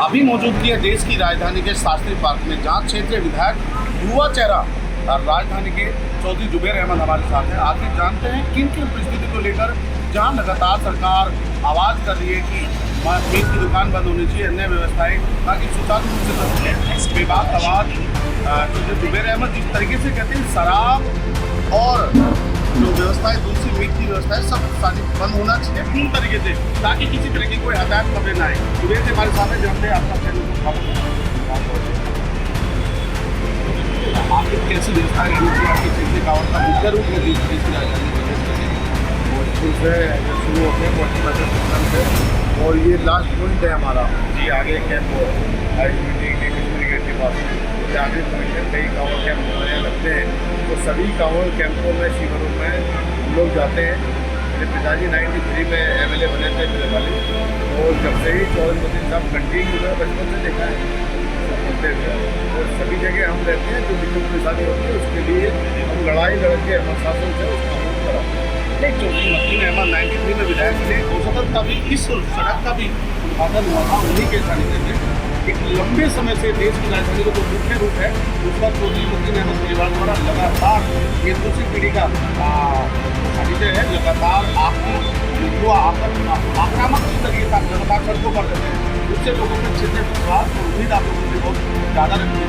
अभी मौजूदगी है देश की राजधानी के शास्त्री पार्क में, जहां क्षेत्रीय विधायक युवा चेहरा और राजधानी के चौधरी जुबैर अहमद हमारे साथ हैं। आखिर जानते हैं किन किन परिस्थिति को लेकर जहां लगातार सरकार आवाज़ कर रही है कि मीट की दुकान बंद होनी चाहिए, अन्य व्यवस्थाएं ताकि सुचारू रूप से बन सके। बेबाक आवाज़ चौधरी जुबैर अहमद जिस तरीके से कहते हैं शराब और जो व्यवस्थाएं दूसरी मीट की व्यवस्थाएं सब सारी बंद होना चाहिए पूर्ण तरीके से, ताकि किसी तरह की कोई हदायत खबरें ना आए। जुबैर से हमारे सामने जानते हैं आपका चैनल को आखिर कैसी व्यवस्था रहनी चाहिए आपकी क्षेत्रीय कावड़ का मुख्य रूप में देश की राजधानी भोजपुर से शुरू होते हैं सिस्टम से, और ये लास्ट पॉइंट है हमारा जी। आगे कैंप हो आज मीटिंग कश्मीरी गेट के पास ये आगे पॉइंट है। कई कांवड़ कैंप हमारे यहाँ लगते हैं, तो सभी कांवड़ कैंपों में शिविरों में हम लोग जाते हैं। मेरे पिताजी 93 में MLA बने थे मेरे वाले, और जब से ही चौधरी साहब कंटिन्यू हुआ बचपन से देखा है बोलते हुए, और सभी जगह हम रहते हैं जो दिक्कत परेशानी होती है उसके लिए हम लड़ाई लड़के प्रशासन से उसका विरोध कराते हैं। एक चौधरी मकीन अहमद 93 में विधायक थे, औसतन का भी इस सड़क का भी उद्घाटन हुआ था उन्हीं के सानिध्य में। एक लंबे समय से देश की राजधानी का जो मुख्य रूप है उसका चौधरी मकीन अहमद परिवार द्वारा लगातार ये दूसरी पीढ़ी का सानिध्य है। लगातार आपकी युवा आक्रामक तरीके का लगातार सड़कों पर रहते हैं, उससे लोगों में क्षेत्रीय विश्वास और उम्मीद आप लोगों से बहुत ज़्यादा रखनी है।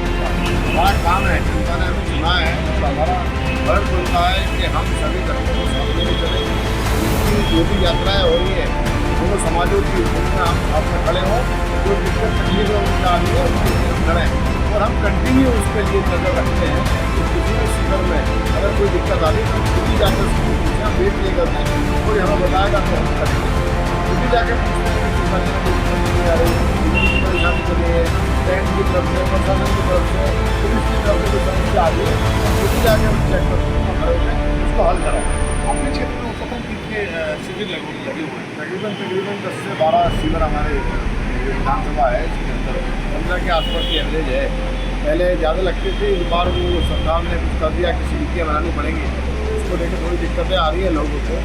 हमारा काम है, जनता ने हमें चुना है, तो हमारा फर्ज बनता है कि हम सभी धर्मों को सामने ले चलें। उनकी जो भी यात्राएँ हो रही है दोनों समाजों की, उसमें हम सामने खड़े हों। जो दिक्कत तकलीफ है उनका आ रही है उसके लिए हम लड़ें, और हम कंटिन्यू उसके लिए नजर रखते हैं कि किसी भी शिविर में अगर कोई दिक्कत आ रही है तो खुद ही जाकर उसको पूछना, वेट नहीं करना, कोई हमें बताएगा तो हम करेंगे। खुद ही जाकर पूछते हैं कि परेशानी आ रही है, परेशानी चली है, बैंक की तरफ से, प्रशासन की तरफ से, पुलिस की तरफ से कोई समस्या आ रही है, हम खुद ही जाकर चेक करते हैं, उसको हल कराएं। अपने क्षेत्र में औसतन कितने शिविर लगे हुए हैं? तकरीबन 10 से 12 शिविर हमारे विधानसभा है, इसके अंदर 15 के आसपास की एवरेज है। पहले ज़्यादा लगते थे, इस बार वो सरकार ने कुछ कर दिया कि समितियाँ बनानी पड़ेंगी, उसको लेकर थोड़ी दिक्कतें आ रही है लोगों को।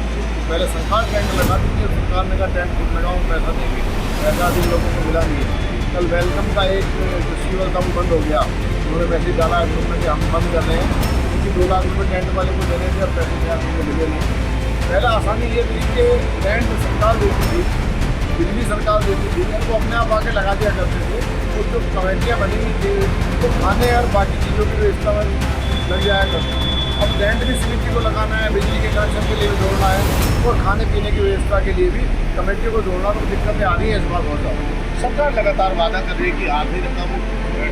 पहले सरकार टेंट लगा दी थी, सरकार ने कहा टेंट खुद लगाओ, पैसा देंगे, पैसा भी लोगों को मिला नहीं है। कल वेलकम का एक जो शिविर था वो बंद हो गया, उन्होंने मैसेज डाला है ग्रुप में कि हम बंद कर रहे हैं, क्योंकि 2 लाख रुपये टेंट वाले को देने थे, अब पैसे 4 रुपये मिले नहीं। पहला आसानी ये थी कि टेंट सरकार देती थी, बिजली सरकार देती थी, वो अपने आप आके लगा दिया करते थे। तो जो कमेटियाँ बनी हुई थी तो खाने और बाकी चीज़ों की व्यवस्था में लग जाया करती थी। अब टेंट भी समिति को लगाना है, बिजली के कनेक्शन के लिए भी जोड़ना है, और खाने पीने की व्यवस्था के लिए भी कमेटी को जोड़ना, तो दिक्कतें आ रही है इस बार बहुत ज़्यादा। सरकार लगातार वादा कर रही है कि आधी रकम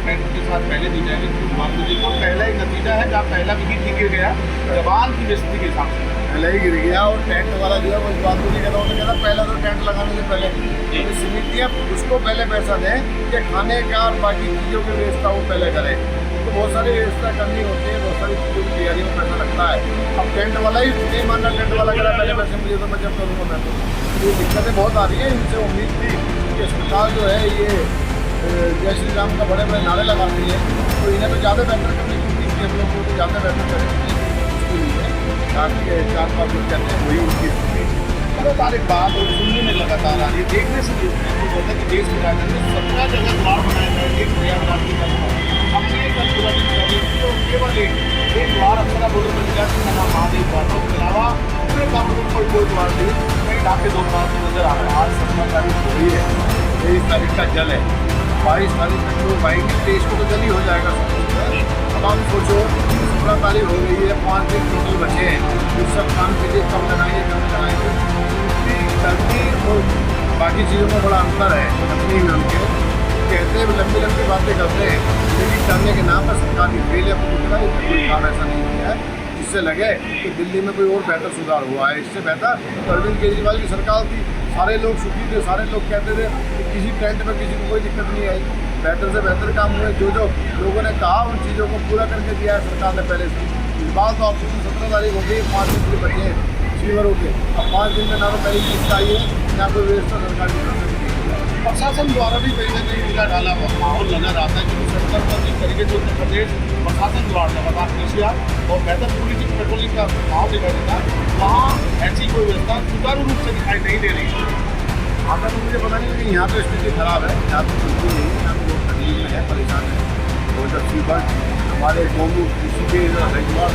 टेंट के साथ पहले दी जाएगी। मामले को पहला ही नतीजा है जहाँ पहला भी ठीक गिर गया जवान की व्यस्ती के हिसाब से पहले ही गिर गया, और टेंट वाला जो है वो इस बात को नहीं कहता, उन्होंने कहता पहले तो टेंट लगाने से पहले तो समितियाँ उसको पहले पैसा दें कि खाने का और बाकी चीज़ों की व्यवस्था वो पहले करें। तो बहुत सारी व्यवस्था करनी होती है, बहुत सारी चीज़ों की तैयारी में पैसा लगता है। अब टेंट वाला ही नहीं मानना, टेंट वाला करा पहले पैसे मुझे तो मैं जब करूँगा मैं तो ये दिक्कतें बहुत आ रही है। इनसे उम्मीद थी कि सरकार जो है ये जय श्री राम का बड़े बड़े नारे लगाती है, तो इन्हें तो ज़्यादा बेहतर करने की उम्मीद थी हम लोग को, तो ज़्यादा बेहतर करेंगे उसके लिए ताकि 4-5 लोग कहते हैं वही उनकी लगातार एक बात और सुनने में लगातार आ रही है, देखने से बोलते हैं कि देश की राजधानी में 17 जगह द्वार बनाए गए, एक प्रयागराज की तरफ हमने कल पूरा दिन तो केवल एक द्वार अपना बोर्डर पर लिखा कि नाम महादेव द्वार, उसके अलावा पूरे कानून में कोई द्वार नहीं, कई ढाके 2 द्वार नजर आ रहे हैं। आज 17 तारीख हो रही है, 23 तारीख का जल है, 22 तारीख तक लोग आएंगे, 23 को तो जल ही हो जाएगा। अब आप सोचो 16 तारीख हो गई है, 5 दिन टोटल बचे हैं, उस सब काम के लिए कम लगाएंगे। धरती और बाकी चीज़ों में बड़ा अंतर है। अपनी उनके कहते हैं लंबी लंबी बातें करते हैं, लेकिन करने के नाम पर सरकार की फेल है, कोई काम ऐसा नहीं किया है जिससे लगे कि दिल्ली में कोई और बेहतर सुधार हुआ है। इससे बेहतर तो अरविंद केजरीवाल की सरकार थी, सारे लोग सुखी थे, सारे लोग कहते थे कि किसी टेंट में किसी को कोई दिक्कत नहीं आई। बेहतर से बेहतर काम हुए, जो जो लोगों ने कहा उन चीज़ों को पूरा करके दिया है सरकार ने पहले से। इस बार तो आप 17 तारीख हो गई, 5 दिन के बचे हैं शिविरों के, अब 5 दिन में ना तो पहली किस्त आई है ना कोई व्यवस्था सरकार की तरफ से दी है। प्रशासन द्वारा भी कहीं ना कहीं ढीला ढाला माहौल नजर आता है, क्योंकि सेंटर पर जिस तरीके से उत्तर प्रदेश प्रशासन द्वारा लगातार पीसीआर और बेहतर पुलिस पेट्रोलिंग का माहौल दिखाई देता है, वहाँ ऐसी कोई व्यवस्था सुचारू रूप से दिखाई नहीं दे रही है। वहाँ पर तो मुझे पता नहीं, लेकिन यहाँ तो स्थिति खराब है, यहाँ तो बिल्कुल नहीं। परेशान है। और जब सीबर्ड हमारे कौमी किसी के रविवार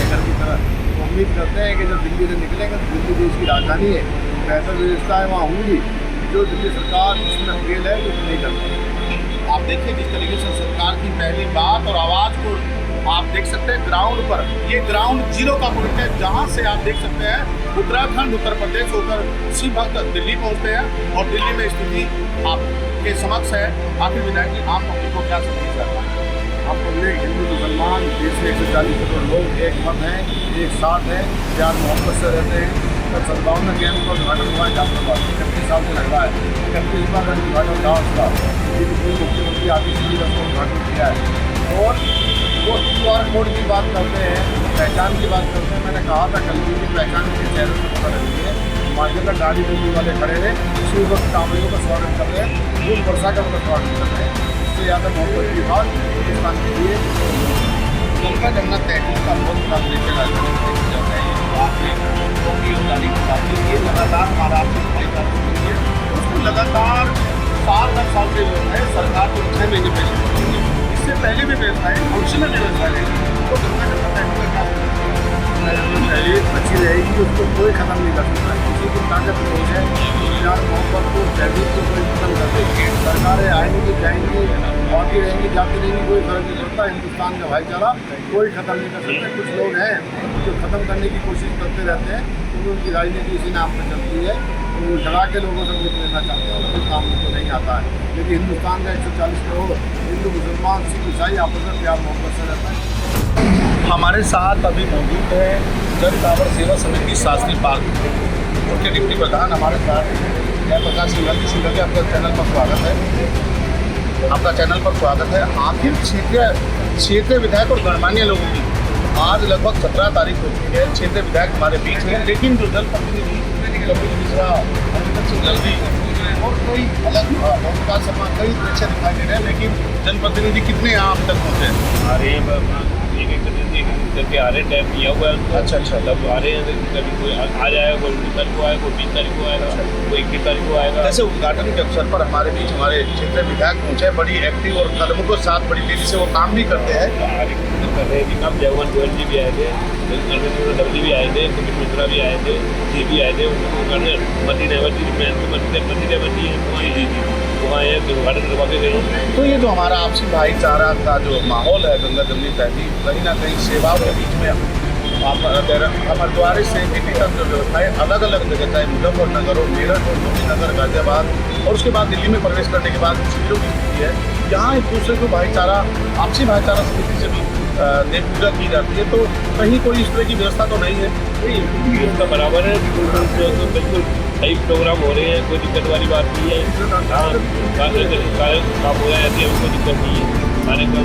घर की तरह तो उम्मीद करते हैं कि जब दिल्ली से निकलेंगे तो दिल्ली देश की राजधानी है, बेहतर व्यवस्थाएँ वहाँ होंगी। जो दिल्ली सरकार इसमें फेल है कुछ नहीं करती। आप देखिए किस तरीके से सरकार की पहली बात और आवाज़ को आप देख सकते हैं ग्राउंड पर। ये ग्राउंड जीरो का पॉइंट है जहाँ से आप देख सकते हैं उत्तराखंड उत्तर प्रदेश होकर सीधा दिल्ली पहुँचते हैं और दिल्ली में स्थिति आपके समक्ष है। आखिर विधायक जी आम पब्लिक को क्या संदेश करना है? आप पब्लिक हिंदू मुसलमान देश में 140 करोड़ लोग एक मत हैं, एक साथ हैं, प्यार मोहब्बत से रहते हैं। तो सद्भावना कैंप का उद्घाटन हुआ है जाफराबाद 31 साल से लग रहा है। 31 बार का उद्घाटन था उसका। मुख्यमंत्री आदित्य जी ने उसका उद्घाटन किया है। और वो QR कोड की बात करते हैं, पहचान की बात करते हैं। मैंने कहा था कल की पहचान के चेहरे से पता लगती है। हिमाचल का गाड़ी डोली वाले खड़े रहे, उसी वक्त कांवड़ियों का स्वागत कर रहे हैं, फूल वर्षा का उनका स्वागत कर रहे हैं। इससे ज़्यादा मोहब्बत की बात हिंदुस्तान के लिए गंगा जमुना तहरीक का बहुत बड़ा लेकर जाता है। ये लगातार महाराष्ट्र उसको लगातार साल दर साल से है सरकार को 6 महीने पहले, इससे पहले भी व्यवस्था है, भविष्य में व्यवस्था रहेगी। तो गंगा जमुना तहरीक का तहरीक बची रहेगी, उसको कोई ख़त्म नहीं कर सकता। किसी की ताकत नहीं है प्यार मोहब्बत को तहरीक को कोई खत्म कर देगी। सरकारें आएंगी जाएंगी, बाकी रहेंगी जाती रहेंगी, कोई फर्क नहीं पड़ता। हिंदुस्तान का भाईचारा कोई ख़त्म नहीं कर सकता। कुछ लोग हैं जो ख़त्म करने की कोशिश करते रहते हैं, क्योंकि उनकी राजनीति इसी नाम पर चलती है। तो वो लड़ा के लोगों से वोट लेना चाहते हैं, कोई काम उनको नहीं आता है। लेकिन हिंदुस्तान का 140 करोड़ हिंदू मुसलमान सिख ईसाई आपस में प्यार मोहब्बत से रहता है। हमारे साथ अभी मौजूद है जन कांवड़ सेवा समिति शास्त्री पार्क उनके डिप्टी प्रधान हमारे साथ जयप्रकाश सिंघल जी। आपका चैनल पर स्वागत है। आपका चैनल पर स्वागत है। आखिर क्षेत्रीय विधायक और गणमान्य लोगों की आज लगभग 17 तारीख हो चुकी है। क्षेत्रीय विधायक हमारे बीच में, लेकिन जो जनप्रतिनिधि कपिल मिश्रा, अमित सिंघल जी और कई अलग ओमकार शर्मा कई पीछे दिखाई दे रहे हैं, लेकिन जनप्रतिनिधि कितने यहाँ अब तक पहुँचे हैं? आ रहे हैं करके आ रहे हैं, टाइम दिया हुआ है उनको। अच्छा तब आ रहे हैं, कभी कोई आ जाएगा, कोई 19 तारीख को आएगा, कोई 20 तारीख को आएगा, कोई 21 तारीख को आएगा। जैसे उद्घाटन के अवसर पर हमारे बीच हमारे क्षेत्रीय विधायक पहुँचे, बड़ी एक्टिव और कदमों के साथ बड़ी तेजी से वो काम भी करते हैं। कर रहे हैं कि काम जगमोहन गोयल जी भी आए थे, डबली भी आए थे, कपिल मिश्रा भी आए थे, ये भी आए थे। मती नहवर जी वहाँ आए हैं, उद्घाटन करवा के गए। तो ये जो हमारा आपसी भाईचारा का जो माहौल है गंगा जमुनी तहजीब, कहीं ना कहीं सेवाओं के बीच में हमारे से तक जो व्यवस्थाएँ अलग अलग जगह, चाहे मुजफ्फरनगर हो, मेरठ हो, गोपीनगर, गाजियाबाद और उसके बाद दिल्ली में प्रवेश करने के बाद शिविरों की स्थिति है, यहाँ एक दूसरे को भाईचारा आपसी भाईचारा समिति से भी देव पूजा की जाती है। तो कहीं कोई इस तरह की व्यवस्था तो नहीं है? उसका बराबर है, बिल्कुल सही प्रोग्राम हो रहे हैं, कोई दिक्कत वाली बात नहीं है। काम हो रहा है, ऐसी कोई दिक्कत नहीं है। हमारे कर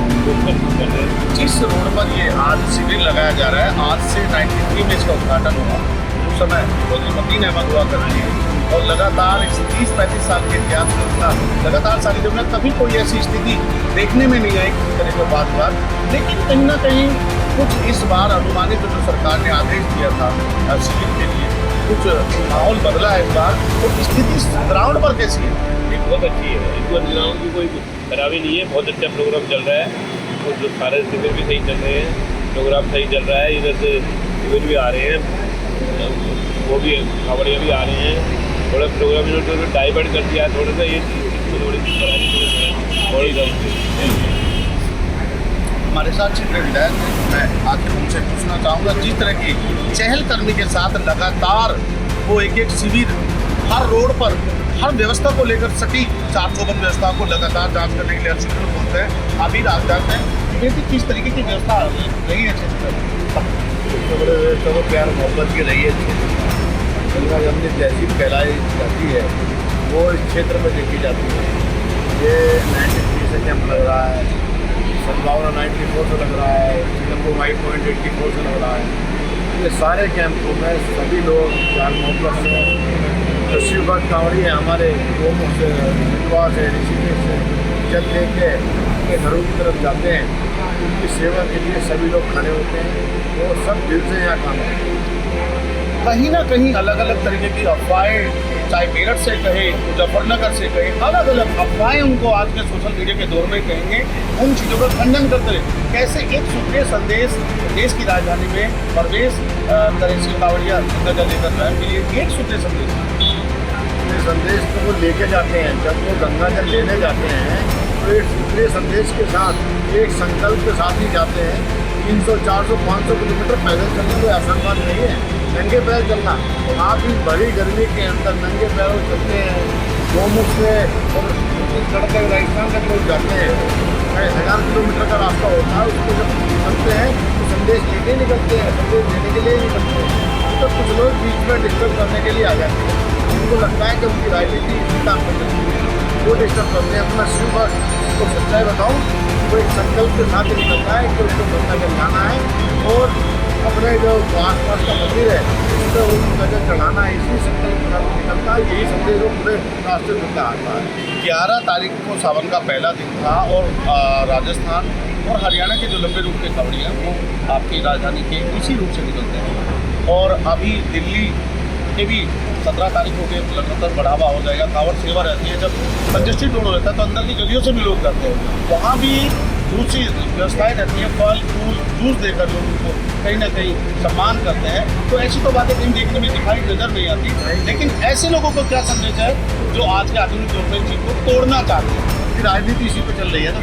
रहे हैं। जिस रोड पर ये आज शिविर लगाया जा रहा है, आज से 93 में इसका उद्घाटन हुआ। उस समय मतीन अहमद हुआ करती है और लगातार इस 30-35 साल के इतिहास में उसका लगातार सारी जगह कभी कोई ऐसी स्थिति देखने में नहीं आई किसी तरह के बात। लेकिन कहीं ना कहीं कुछ इस बार अनुमानित जो सरकार ने आदेश दिया था शिविर के लिए, कुछ माहौल बदला है इस बार। तो स्थिति ग्राउंड पर कैसी है? ये बहुत अच्छी है, इसको ग्राउंड की कोई खराबी नहीं है। बहुत अच्छा प्रोग्राम चल रहा है और जो सारे शिविर भी सही चल रहे हैं, प्रोग्राम सही चल रहा है। इधर से शिविर भी आ रहे हैं, वो भी कांवड़िया भी आ रहे हैं। थोड़ा प्रोग्राम इन्होंने डाइवर्ट कर दिया है थोड़ा सा, ये थोड़ी हमारे साथ क्षेत्रीय विधायक हैं। मैं आखिर उनसे पूछना चाहूँगा, जिस तरह की चहलकदमी के साथ लगातार वो एक शिविर हर रोड पर हर व्यवस्था को लेकर सटीक 454 व्यवस्था को लगातार जांच करने के लिए हर शिविर में पहुँचते हैं। अभी राजधानी में ये किस तरीके की व्यवस्था रही है क्षेत्र में? सबसे बड़े व्यवस्था तो प्यार मोहब्बत की रही है। गंगा जमुनी तहजीब कहलाई जाती है, वो इस क्षेत्र में देखी जाती है। ये 93 से कैंप लग रहा है, सद्भावना 94 से लग रहा है, सिंगल वाइट पॉइंट 84 से लग रहा है। ये सारे कैंपों में सभी लोग प्यार मोहब्बत से शिवभक्त कांवड़ी है हमारे गोमों से, हरिद्वार से, ऋषिकेश से जल लेके अपने घरों की तरफ जाते हैं। उनकी सेवा के लिए सभी लोग खड़े होते हैं और सब दिल से यहाँ काम करते हैं। कहीं ना कहीं अलग अलग तरीके की अफवाहें, चाहे मेरठ से कहे, मुजफ्फरनगर से कहे, अलग अलग अफवाहें उनको आज के सोशल मीडिया के दौर में कहेंगे, उन चीज़ों का खंडन करते हैं। कैसे एक सूत्रीय संदेश देश की राजधानी में प्रवेश करेंसी कांवड़िया गंगा जल लेकर जाए के लिए एक सूत्रीय संदेश, ये संदेश तो वो लेके जाते हैं। जब वो गंगा जल लेने जाते हैं तो एक सूत्रीय संदेश के साथ, एक संकल्प के साथ ही जाते हैं। 300, 400, 500 किलोमीटर पैदल चलना कोई आसान बात नहीं है। नंगे पैर चलना, आप इस बड़ी गर्मी के अंदर नंगे पैरों चलते हैं। गोमुख से और चढ़ते राजस्थान तक लोग जाते हैं, 1000 किलोमीटर का रास्ता होता है। उसको जब निकलते हैं तो संदेश लेके निकलते हैं, संदेश देने के लिए ही निकलते हैं। तो कुछ लोग बीच में डिस्टर्ब करने के लिए आ जाते हैं। उनको लगता है कि उनकी राजनीति इसी काम कर सकती है, वो डिस्टर्ब करते हैं। अपना सिर्फ उसको सच्चाई बताऊँ, वो एक संकल्प के साथ निकलता है कि उसको गंगा जल जाना है और अपने जो आसपास का मंदिर है उस पर वो गंगा जल चढ़ाना है। इसी संकल्प के साथ निकलता है। यही संदेश वो पूरे रास्ते में आता है। 11 तारीख को सावन का पहला दिन था और राजस्थान और हरियाणा के जो लंबे रूट के कांवड़िया वो आपकी राजधानी के इसी रूट से निकलते हैं। और अभी दिल्ली के भी 17 तारीख को के लगातार बढ़ावा हो जाएगा। कांवड़ सेवा रहती है, जब कंजेस्टेड रोड रहता है तो अंदर की गलियों से भी लोग जाते हैं, वहाँ भी दूसरी व्यवस्थाएं रहती हैं। फल फूल जूस देकर लोग उनको कहीं ना कहीं सम्मान करते हैं। तो ऐसी तो बातें कहीं देखने में दिखाई नजर नहीं आती। लेकिन ऐसे लोगों को क्या संदेश है जो आज के आधुनिक दौर में चीज को तोड़ना चाहते हैं? कि राजनीति इसी पे चल रही है ना।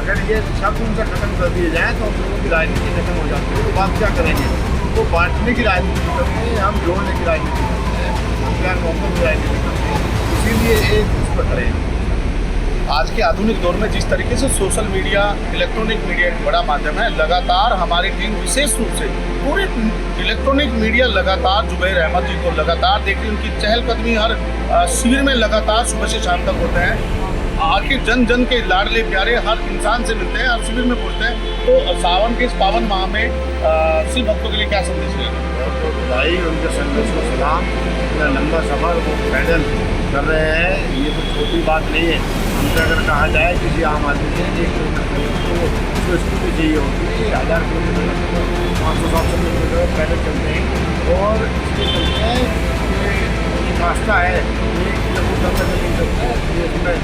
अगर ये शब्द उनसे खत्म कर दिए जाए तो हम लोगों की राजनीति खत्म हो जाती है। तो बात क्या करेंगे? वो बांटने की राजनीति करते हैं, हम जोड़ने की राजनीति करते हैं, हम क्या मोहब्बत की राजनीति करते हैं। इसीलिए एक उस पर खड़े हैं। आज के आधुनिक दौर में जिस तरीके से सोशल मीडिया, इलेक्ट्रॉनिक मीडिया एक बड़ा माध्यम है, लगातार हमारी टीम विशेष रूप से पूरे इलेक्ट्रॉनिक मीडिया लगातार जुबैर अहमद जी को लगातार देख रही, उनकी चहलकदमी हर शिविर में लगातार सुबह से शाम तक होते हैं। आखिर जन जन के लाडले प्यारे हर इंसान से मिलते हैं, हर शिविर में पहुँचते हैं। तो सावन के इस पावन माह में शिव भक्तों के लिए क्या संदेश है? भाई उनके संदेश को सलाम। इतना लंबा सफ़र वो पैदल कर रहे हैं, ये तो छोटी बात नहीं है। हमसे अगर कहा जाए किसी आम आदमी से 1 किलोमीटर तो उसको स्कूटी चाहिए होती है। 1000 किलोमीटर 500-700 किलोमीटर पैदल चलते हैं। और इसके चलते हैं कि एक रास्ता है, एक जब वो गंगा जल नहीं सकता है तो इसमें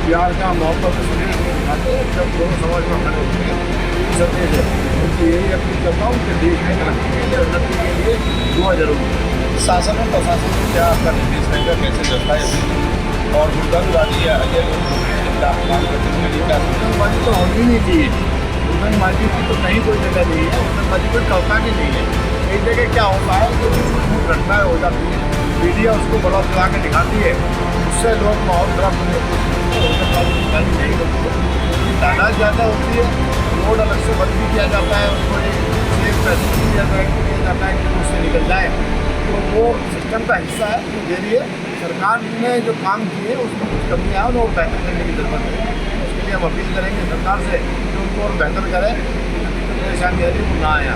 प्यार का मोहब्बत का संदेश दिखाते हैं। जब दोनों समाज में खड़े होते हैं ये संदेश है। उनकी यही अपील करता हूँ कि देश में तरक्की के लिए, उन्नति के लिए दुआ जरूर है। शासन और प्रशासन को क्या आपका निर्देश रहेगा? कैसे चलता है? और गुंडागर्दी या अन्य काम करते हैं उसके लिए क्या? गुंडागर्दी तो होनी ही नहीं चाहिए। गुंडागर्दी की तो कहीं कोई जगह नहीं है। गुंडागर्दी कोई करता भी नहीं है। एक जगह क्या होता है कि कुछ घटनाएँ हो जाती हैं, मीडिया उसको बड़ा चला के दिखाती है, उससे लोग माहौल खराब करने की कोशिश करते हैं। नहीं होती है, तादाद ज़्यादा होती है, रोड अलग से बंद भी किया जाता है, उसको एक मैसेज दिया जाता है कि उससे निकल जाए। तो वो सिस्टम का हिस्सा है। उसके लिए सरकार ने जो काम किए उसमें कुछ कमियाँ हैं और बेहतर करने की ज़रूरत है। उसके लिए हम अपील करेंगे सरकार से कि उनको और बेहतर करें, परेशानी आ रही वो ना आए।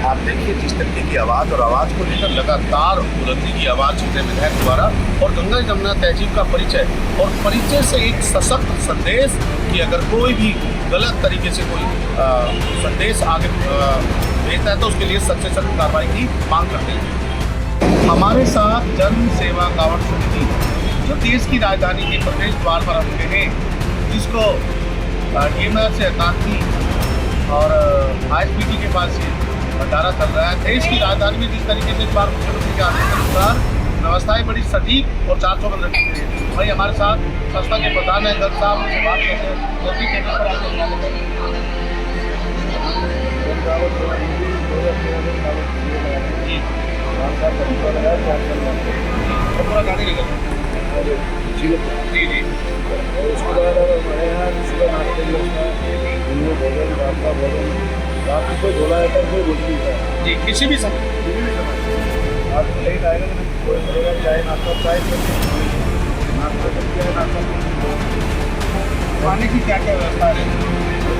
आप देखिए जिस तरीके की आवाज़ और आवाज़ को लेकर लगातार बुलंदी की आवाज़ छीटे विधायक द्वारा और गंगा जमुना तहजीब का परिचय और परिचय से एक सशक्त संदेश कि अगर कोई भी गलत तरीके से कोई संदेश आगे भेजता है तो उसके लिए सख्त से सख्त कार्रवाई की मांग करते हैं। हमारे साथ जन सेवा कांवड़ समिति जो देश की राजधानी के प्रदेश द्वार पर रखते हैं, जिसको DMR से अकांती और ISPT के पास ये भंडारा चल रहा है। देश की राजधानी में जिस तरीके से इस बार मुख्यमंत्री के आदेश के अनुसार व्यवस्थाएं बड़ी सटीक और 400 बंद रखी गई है। भाई हमारे साथ संस्था के प्रधान है गर्ग साहब, उनसे बात करते हैं। जल्दी कहने पर जी पूरा गाड़ी निकल जी जी उसके बाद हमारे यहाँ सुबह नाश्ते की व्यवस्था है, दिन में भोजन, रात का भोजन, रात को कोई बोला जाता है, कोई बोल नहीं है जी, किसी भी समय आप लेट आएगा तो कोई बोलेगा चाय नाश्ता चाय नाश्ता चाय नाश्ता। खाने की क्या क्या व्यवस्था है?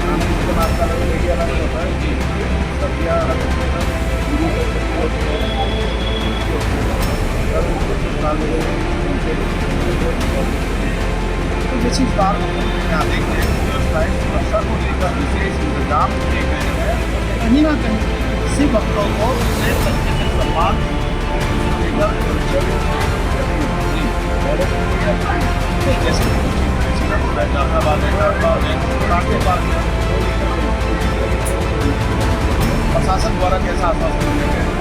खाने की नाश्ता लेके अलग होता है जी, सब्जियाँ अलग तो जैसे इस बार यहाँ देखते हैं व्यवस्थाएं सुरक्षा को लेकर विशेष इंतजाम किए गए हैं। कहीं ना कहीं किसी भक्तों को विशेष तरीके से सम्मान लेकर जैसे जाफराबाद है, काठबाग है, कांटे पार्क है, प्रशासन द्वारा कैसा आश्वासन दिया गया है?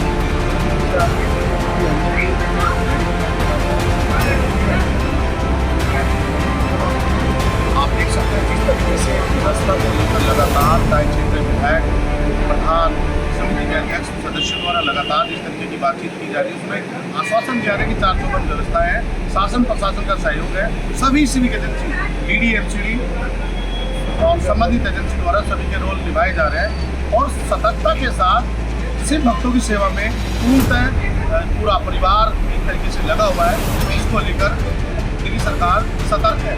आप देख सकते हैं किस तरीके से रास्ता को लेकर लगातार टाइम क्षेत्र विधायक प्रधान समिति के अध्यक्ष सदस्यों द्वारा लगातार इस तरीके की बातचीत की जा रही है। उसमें आश्वासन दिया है कि 400 बंद व्यवस्था है, शासन प्रशासन का सहयोग है, सभी सिविक एजेंसी ईडी एमसीडी और संबंधित एजेंसी द्वारा सभी के रोल निभाए जा रहे हैं और सतर्कता के साथ सिर्फ भक्तों की सेवा में पूर्णतः पूरा परिवार एक तरीके से लगा हुआ है। इसको लेकर दिल्ली सरकार सतर्क है।